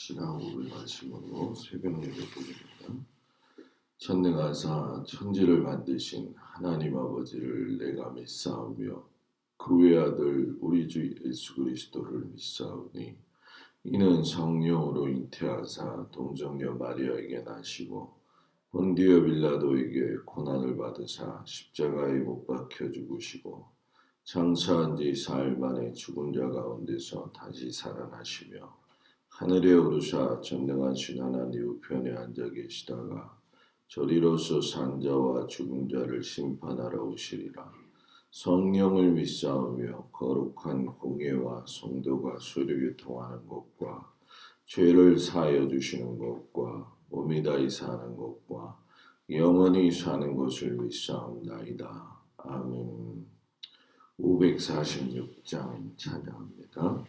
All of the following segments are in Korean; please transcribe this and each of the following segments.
신앙을 말씀으로 새벽 예배 드립니다. 전능하사 천지를 만드신 하나님 아버지를 내가 믿사오며 그 외아들 우리 주 예수 그리스도를 믿사오니 이는 성령으로 잉태하사 동정녀 마리아에게 나시고 본디오 빌라도에게 고난을 받으사 십자가에 못 박혀 죽으시고 장사한 지 사흘 만에 죽은 자 가운데서 다시 살아나시며 하늘에 오르사 전능하신 하나님 우편에 앉아 계시다가 저리로서 산 자와 죽은 자를 심판하러 오시리라. 성령을 믿사오며 거룩한 공예와 성도가 수르게 통하는 것과 죄를 사하여 주시는 것과 몸이 다히 사는 것과 영원히 사는 것을 믿사옵나이다. 아멘. 546장 찬양합니다.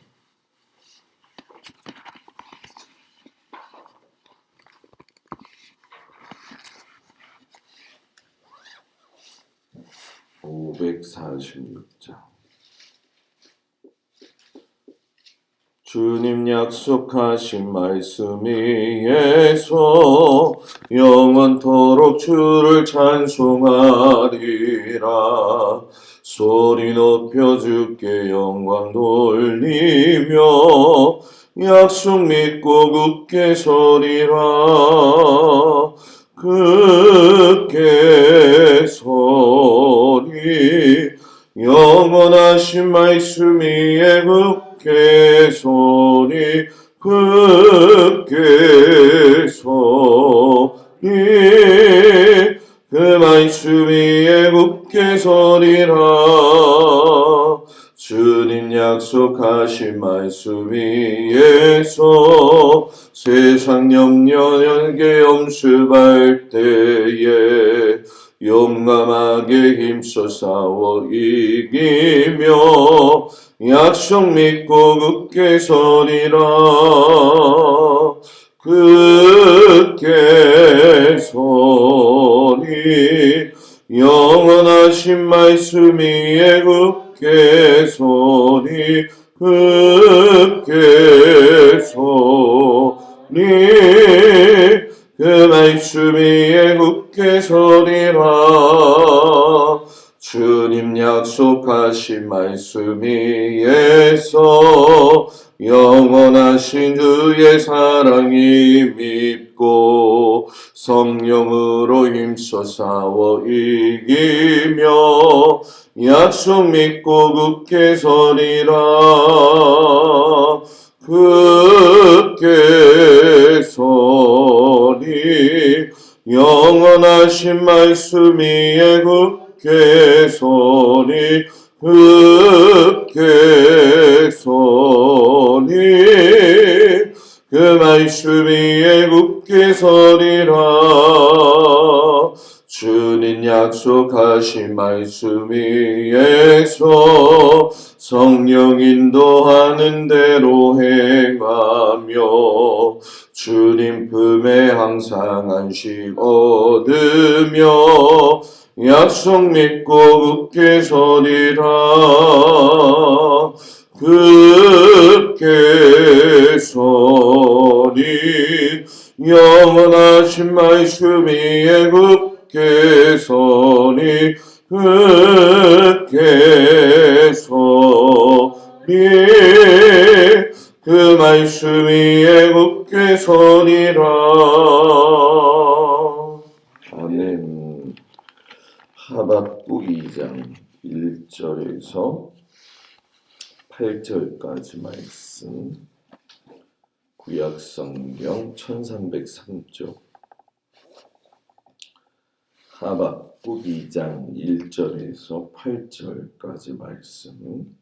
주님 약속하신 말씀 위에서 영원토록 주를 찬송하리라. 소리 높여 주께 영광 돌리며 약속 믿고 굳게 서리라. 굳게 서리 영원하신 말씀 위에 굳게 서리 굳게 서리 그 말씀 위에 굳게 서리라. 주님 약속하신 말씀 위에서 세상 염려 연계 엄습할 때에 용감하게 힘써 싸워 이기며 약속 믿고 굳게 서리라. 굳게 서리 영원하신 말씀 위에 굳게 서리 굳게 서리 그 말씀 위에 굳게 서리라. 주님 약속하신 말씀 위에서 영원하신 주의 사랑이 밉고 성령으로 힘써 싸워 이기며 약속 믿고 굳게 서리라. 굳게 서리 영원하신 말씀 위에 굳게 서리 굳게 서리 그 말씀 위에 굳게 서리라. 주님 약속하신 말씀 위에서 성령 인도하는 대로 행하며 주님 품에 항상 안식 얻으며 약속 믿고 굳게 서리라. 굳게 서리 영원하신 말씀 위에 굳게 서리 굳게 서리 그 말씀 위에 굳게 서리라. 아멘. 하박국 2장 1절에서 8절까지 말씀, 구약성경 1303쪽. 하박국 2장 1절에서 8절까지 말씀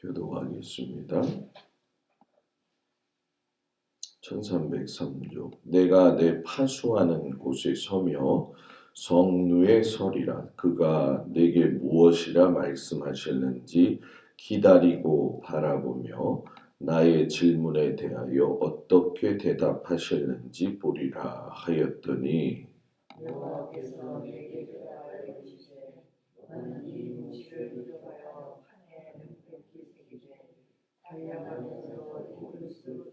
교독하겠습니다. 1303쪽. 내가 내 파수하는 곳에 서며 성루에 서리라. 그가 내게 무엇이라 말씀하실는지 기다리고 바라보며 나의 질문에 대하여 어떻게 대답하실는지 보리라 하였더니 여호와께서 내게 대답하여 이르시되 너는 이 묵시를 부정하여 판에 뱀새끼 새기되 달려가면서 이 그리스도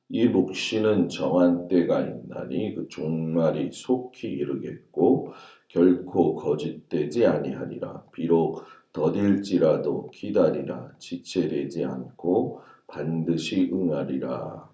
이 묵시는 정한 때가 있나니 그 종말이 속히 이르겠고 결코 거짓되지 아니하리라. 비록 더딜지라도 기다리라. 지체되지 않고 반드시 응하리라.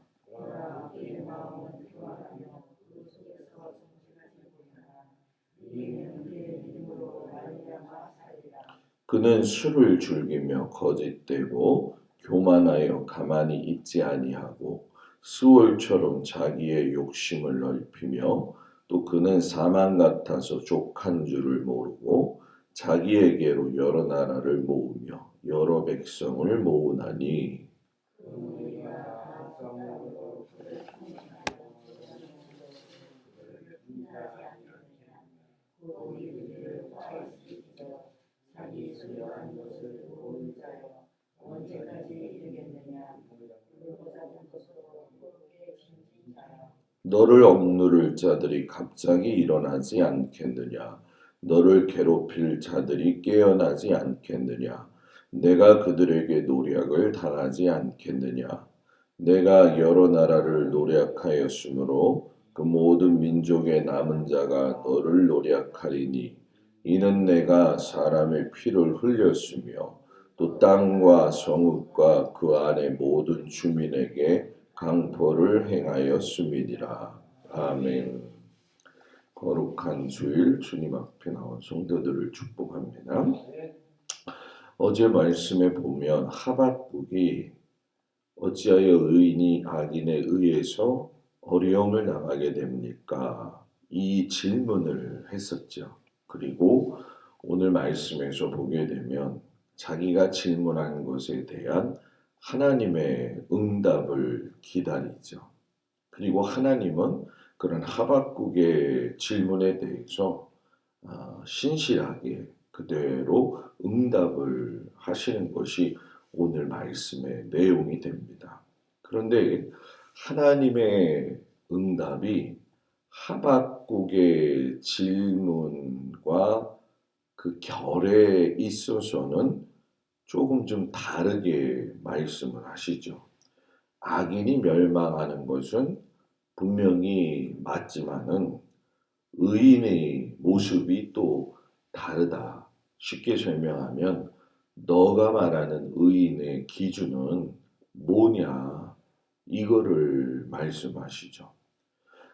그는 술을 즐기며 거짓되고 교만하여 가만히 있지 아니하고 스올처럼 자기의 욕심을 넓히며 또 그는 사망 같아서 족한 줄을 모르고 자기에게로 여러 나라를 모으며 여러 백성을 모으나니 너를 억누를 자들이 갑자기 일어나지 않겠느냐? 너를 괴롭힐 자들이 깨어나지 않겠느냐? 내가 그들에게 노략을 당하지 않겠느냐? 내가 여러 나라를 노략하였으므로 그 모든 민족의 남은 자가 너를 노략하리니 이는 내가 사람의 피를 흘렸으며 또 땅과 성읍과 그 안의 모든 주민에게 강포를 행하였음이니라. 아멘. 거룩한 주일 주님 앞에 나온 성도들을 축복합니다. 어제 말씀에 보면 하박국이 어찌하여 의인이 악인에 의해서 어려움을 당하게 됩니까? 이 질문을 했었죠. 그리고 오늘 말씀에서 보게 되면 자기가 질문한 것에 대한 하나님의 응답을 기다리죠. 그리고 하나님은 그런 하박국의 질문에 대해서 신실하게 그대로 응답을 하시는 것이 오늘 말씀의 내용이 됩니다. 그런데 하나님의 응답이 하박국의 질문과 그 결에 있어서는 조금 좀 다르게 말씀을 하시죠. 악인이 멸망하는 것은 분명히 맞지만은 의인의 모습이 또 다르다. 쉽게 설명하면 너가 말하는 의인의 기준은 뭐냐? 이거를 말씀하시죠.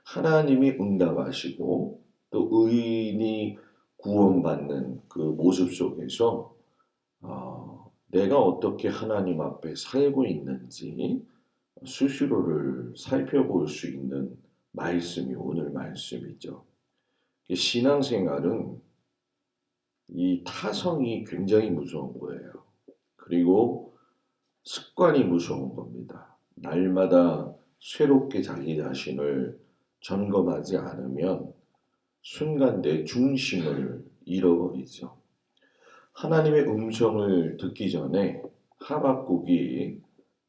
하나님이 응답하시고 또 의인이 구원받는 그 모습 속에서 내가 어떻게 하나님 앞에 살고 있는지 스스로를 살펴볼 수 있는 말씀이 오늘 말씀이죠. 신앙생활은 이 타성이 굉장히 무서운 거예요. 그리고 습관이 무서운 겁니다. 날마다 새롭게 자기 자신을 점검하지 않으면 순간 내 중심을 잃어버리죠. 하나님의 음성을 듣기 전에 하박국이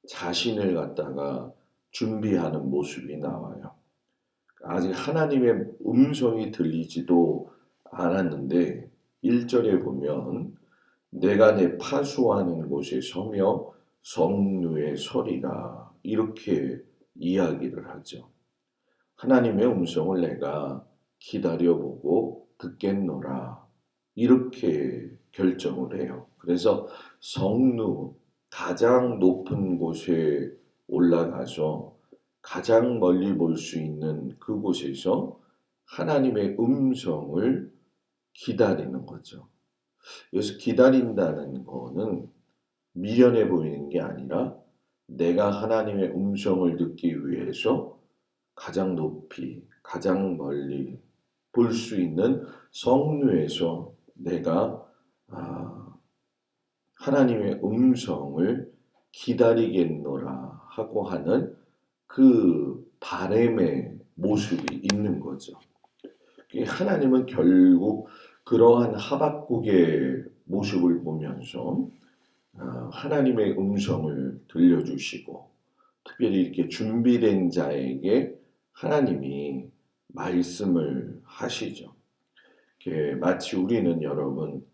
자신을 갖다가 준비하는 모습이 나와요. 아직 하나님의 음성이 들리지도 않았는데 1절에 보면 내가 내 파수하는 곳에 서며 성루에 서리라 이렇게 이야기를 하죠. 하나님의 음성을 내가 기다려보고 듣겠노라 이렇게 결정을 해요. 그래서 성루 가장 높은 곳에 올라가서 가장 멀리 볼 수 있는 그곳에서 하나님의 음성을 기다리는 거죠. 여기서 기다린다는 거는 미련해 보이는 게 아니라 내가 하나님의 음성을 듣기 위해서 가장 높이, 가장 멀리 볼 수 있는 성루에서 내가 하나님의 음성을 기다리겠노라 하고 하는 그 바람의 모습이 있는 거죠. 하나님은 결국 그러한 하박국의 모습을 보면서 하나님의 음성을 들려주시고 특별히 이렇게 준비된 자에게 하나님이 말씀을 하시죠. 마치 우리는 여러분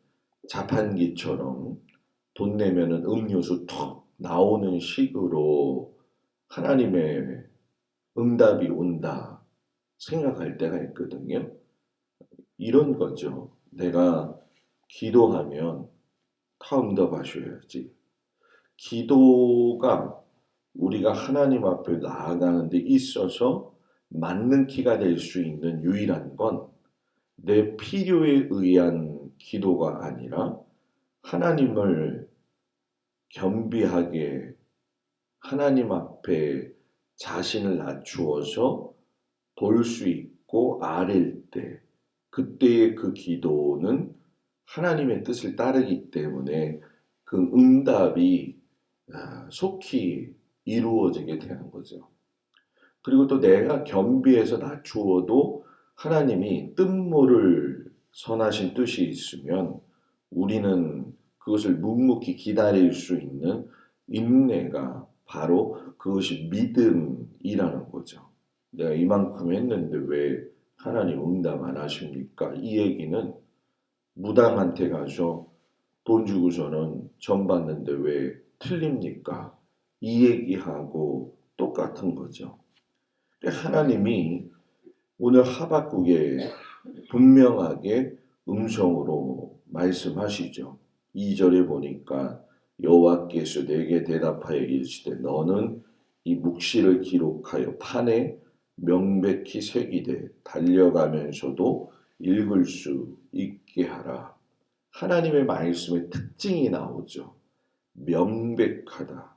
자판기처럼 돈 내면은 음료수 턱 나오는 식으로 하나님의 응답이 온다 생각할 때가 있거든요. 이런 거죠. 내가 기도하면 다 응답하셔야지. 기도가 우리가 하나님 앞에 나아가는 데 있어서 맞는 키가 될 수 있는 유일한 건 내 필요에 의한 기도가 아니라 하나님을 겸비하게 하나님 앞에 자신을 낮추어서 볼 수 있고 아랠 때 그때의 그 기도는 하나님의 뜻을 따르기 때문에 그 응답이 속히 이루어지게 되는 거죠. 그리고 또 내가 겸비해서 낮추어도 하나님이 뜻모를 선하신 뜻이 있으면 우리는 그것을 묵묵히 기다릴 수 있는 인내가 바로 그것이 믿음이라는 거죠. 내가 이만큼 했는데 왜 하나님 응답 안 하십니까? 이 얘기는 무당한테 가서 돈 주고서는 전 받는데 왜 틀립니까? 이 얘기하고 똑같은 거죠. 하나님이 오늘 하박국에 분명하게 음성으로 말씀하시죠. 2절에 보니까 여호와께서 내게 대답하여 이르시되 너는 이 묵시를 기록하여 판에 명백히 새기되 달려가면서도 읽을 수 있게 하라. 하나님의 말씀의 특징이 나오죠. 명백하다.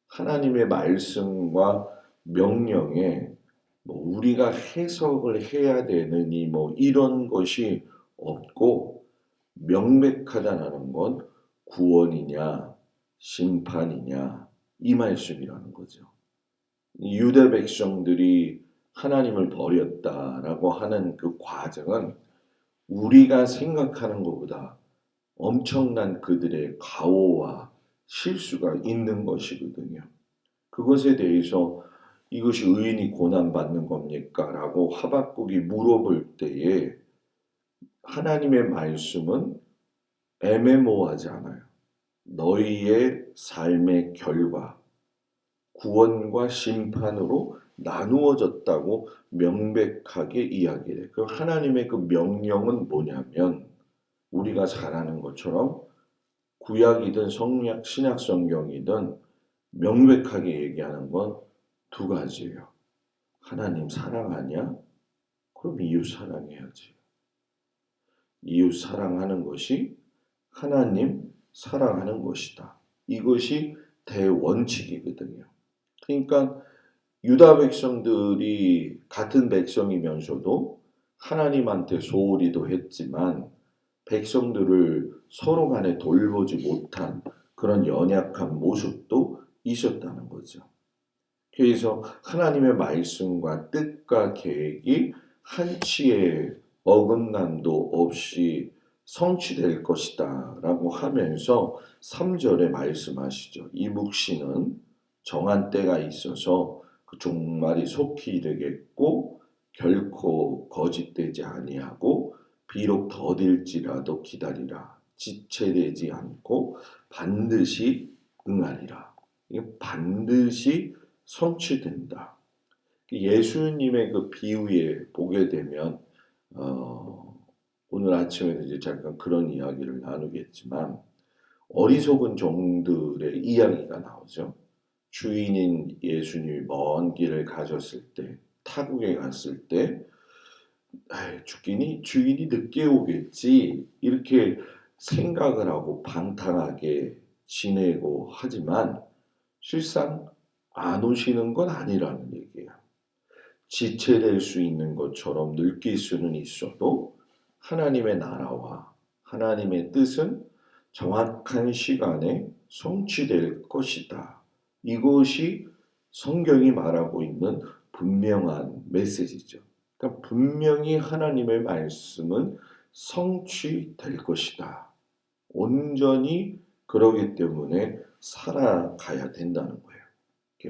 하나님의 말씀과 명령에 우리가 해석을 해야 되느니 이런 것이 없고 명백하다는 건 구원이냐 심판이냐 이 말씀이라는 거죠. 유대 백성들이 하나님을 버렸다라고 하는 그 과정은 우리가 생각하는 것보다 엄청난 그들의 과오와 실수가 있는 것이거든요. 그것에 대해서 이것이 의인이 고난받는 겁니까? 라고 하박국이 물어볼 때에 하나님의 말씀은 애매모호하지 않아요. 너희의 삶의 결과, 구원과 심판으로 나누어졌다고 명백하게 이야기를 해요. 그 하나님의 그 명령은 뭐냐면 우리가 잘 아는 것처럼 구약이든 신약 성경이든 명백하게 얘기하는 건 두 가지예요. 하나님 사랑하냐? 그럼 이웃 사랑해야지. 이웃 사랑하는 것이 하나님 사랑하는 것이다. 이것이 대원칙이거든요. 그러니까 유다 백성들이 같은 백성이면서도 하나님한테 소홀히도 했지만 백성들을 서로 간에 돌보지 못한 그런 연약한 모습도 있었다는 거죠. 그래서 하나님의 말씀과 뜻과 계획이 한치의 어긋남도 없이 성취될 것이다 라고 하면서 3절에 말씀하시죠. 이 묵시는 정한 때가 있어서 그 종말이 속히 이르겠고 결코 거짓되지 아니하고 비록 더딜지라도 기다리라. 지체되지 않고 반드시 응하리라. 이게 반드시 성취된다. 예수님의 그 비유에 보게 되면 오늘 아침에도 이제 잠깐 그런 이야기를 나누겠지만 어리석은 종들의 이야기가 나오죠. 주인인 예수님이 먼 길을 가셨을 때 타국에 갔을 때 주인이 늦게 오겠지 이렇게 생각을 하고 방탕하게 지내고 하지만 실상 안 오시는 건 아니라는 얘기예요. 지체될 수 있는 것처럼 늙힐 수는 있어도 하나님의 나라와 하나님의 뜻은 정확한 시간에 성취될 것이다. 이것이 성경이 말하고 있는 분명한 메시지죠. 그러니까 분명히 하나님의 말씀은 성취될 것이다. 온전히 그러기 때문에 살아가야 된다는 거예요.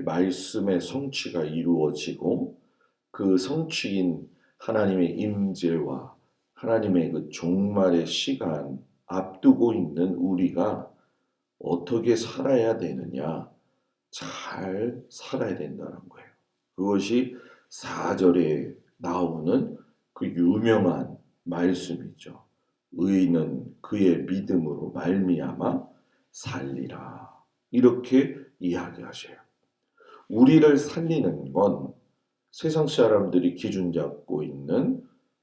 말씀의 성취가 이루어지고 그 성취인 하나님의 임재와 하나님의 그 종말의 시간 앞두고 있는 우리가 어떻게 살아야 되느냐? 잘 살아야 된다는 거예요. 그것이 4절에 나오는 그 유명한 말씀이죠. 의인은 그의 믿음으로 말미암아 살리라. 이렇게 이야기하셔요. 우리를 살리는 건 세상 사람들이 기준 잡고 있는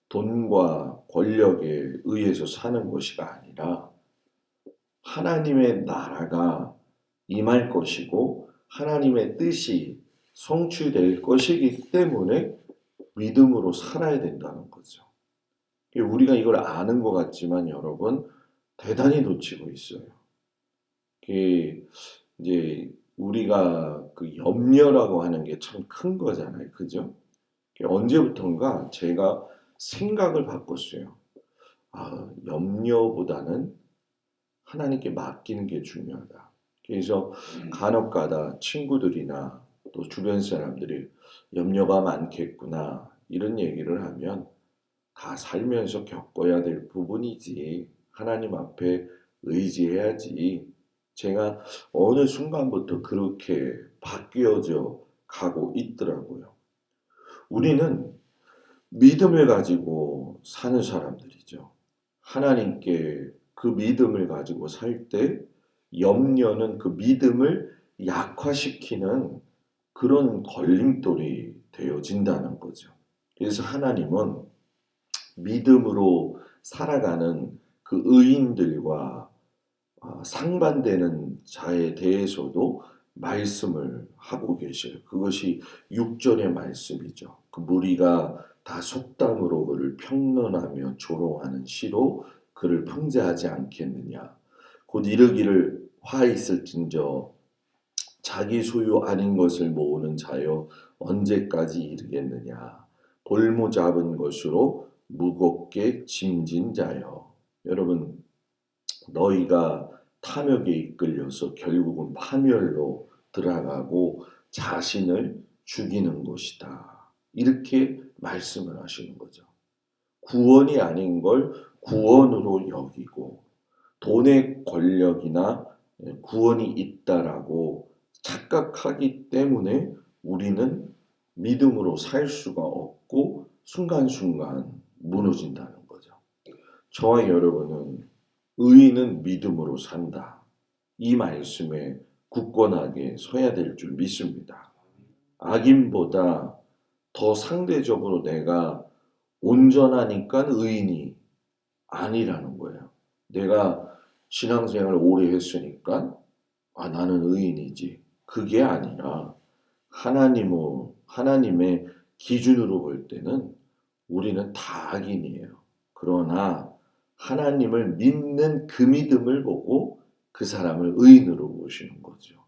돈과 권력에 의해서 사는 것이 아니라 하나님의 나라가 임할 것이고 하나님의 뜻이 성취될 것이기 때문에 믿음으로 살아야 된다는 거죠. 우리가 이걸 아는 것 같지만 여러분 대단히 놓치고 있어요. 이제 우리가 그 염려라고 하는 게 참 큰 거잖아요. 그죠? 언제부턴가 제가 생각을 바꿨어요. 염려보다는 하나님께 맡기는 게 중요하다. 그래서 간혹가다 친구들이나 또 주변 사람들이 염려가 많겠구나 이런 얘기를 하면 다 살면서 겪어야 될 부분이지 하나님 앞에 의지해야지. 제가 어느 순간부터 그렇게 바뀌어져 가고 있더라고요. 우리는 믿음을 가지고 사는 사람들이죠. 하나님께 그 믿음을 가지고 살 때 염려는 그 믿음을 약화시키는 그런 걸림돌이 되어진다는 거죠. 그래서 하나님은 믿음으로 살아가는 그 의인들과 상반되는 자에 대해서도 말씀을 하고 계셔요. 그것이 6절의 말씀이죠. 그 무리가 다 속담으로 그를 평론하며 조롱하는 시로 그를 풍자하지 않겠느냐. 곧 이르기를 화 있을진저 자기 소유 아닌 것을 모으는 자여 언제까지 이르겠느냐. 볼모 잡은 것으로 무겁게 짐진 자여. 여러분 너희가 탐욕에 이끌려서 결국은 파멸로 들어가고 자신을 죽이는 것이다. 이렇게 말씀을 하시는 거죠. 구원이 아닌 걸 구원으로 여기고 돈의 권력이나 구원이 있다라고 착각하기 때문에 우리는 믿음으로 살 수가 없고 순간순간 무너진다는 거죠. 저와 여러분은 의인은 믿음으로 산다. 이 말씀에 굳건하게 서야 될 줄 믿습니다. 악인보다 더 상대적으로 내가 온전하니까 의인이 아니라는 거예요. 내가 신앙생활을 오래 했으니까 나는 의인이지. 그게 아니라 하나님의 기준으로 볼 때는 우리는 다 악인이에요. 그러나 하나님을 믿는 그 믿음을 보고 그 사람을 의인으로 보시는 거죠.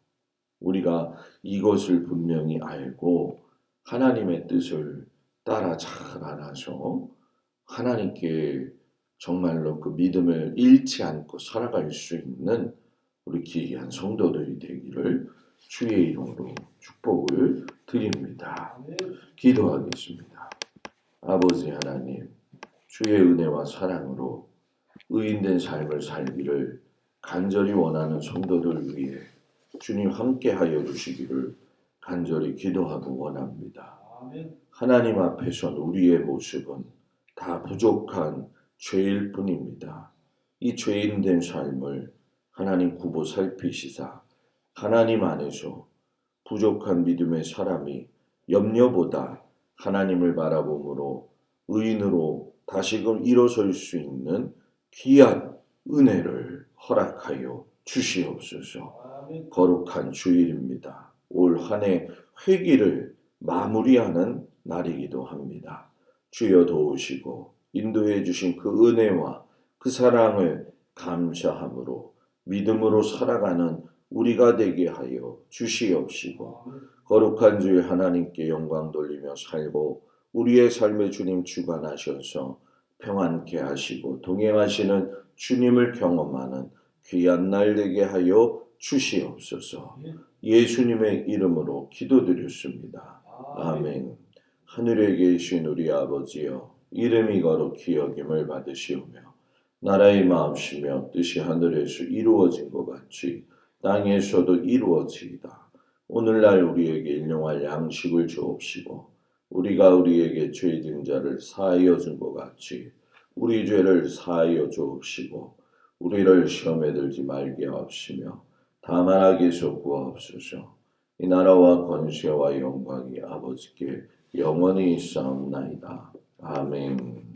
우리가 이것을 분명히 알고 하나님의 뜻을 따라 잘 알아서 하나님께 정말로 그 믿음을 잃지 않고 살아갈 수 있는 우리 귀한 성도들이 되기를 주의 이름으로 축복을 드립니다. 기도하겠습니다. 아버지 하나님, 주의 은혜와 사랑으로 의인된 삶을 살기를 간절히 원하는 성도들을 위해 주님 함께하여 주시기를 간절히 기도하고 원합니다. 하나님 앞에선 우리의 모습은 다 부족한 죄일 뿐입니다. 이 죄인된 삶을 하나님 굽어 살피시사 하나님 안에서 부족한 믿음의 사람이 염려보다 하나님을 바라봄으로 의인으로 다시금 일어설 수 있는 귀한 은혜를 허락하여 주시옵소서. 거룩한 주일입니다. 올 한 해 회기를 마무리하는 날이기도 합니다. 주여 도우시고 인도해 주신 그 은혜와 그 사랑을 감사함으로 믿음으로 살아가는 우리가 되게 하여 주시옵시고 거룩한 주의 하나님께 영광 돌리며 살고 우리의 삶의 주님 주관하셔서 평안케 하시고 동행하시는 주님을 경험하는 귀한 날 되게 하여 주시옵소서. 예수님의 이름으로 기도드렸습니다. 아멘. 하늘에 계신 우리 아버지여 이름이 거룩히 여김을 받으시오며 나라의 마음이며 뜻이 하늘에서 이루어진 것 같이 땅에서도 이루어지이다. 오늘날 우리에게 일용할 양식을 주옵시고 우리가 우리에게 죄진 자를 사하여 준 것 같이 우리 죄를 사하여 주옵시고 우리를 시험에 들지 말게 하옵시며 다만 악에서 구하옵소서. 이 나라와 권세와 영광이 아버지께 영원히 있사옵나이다. 아멘.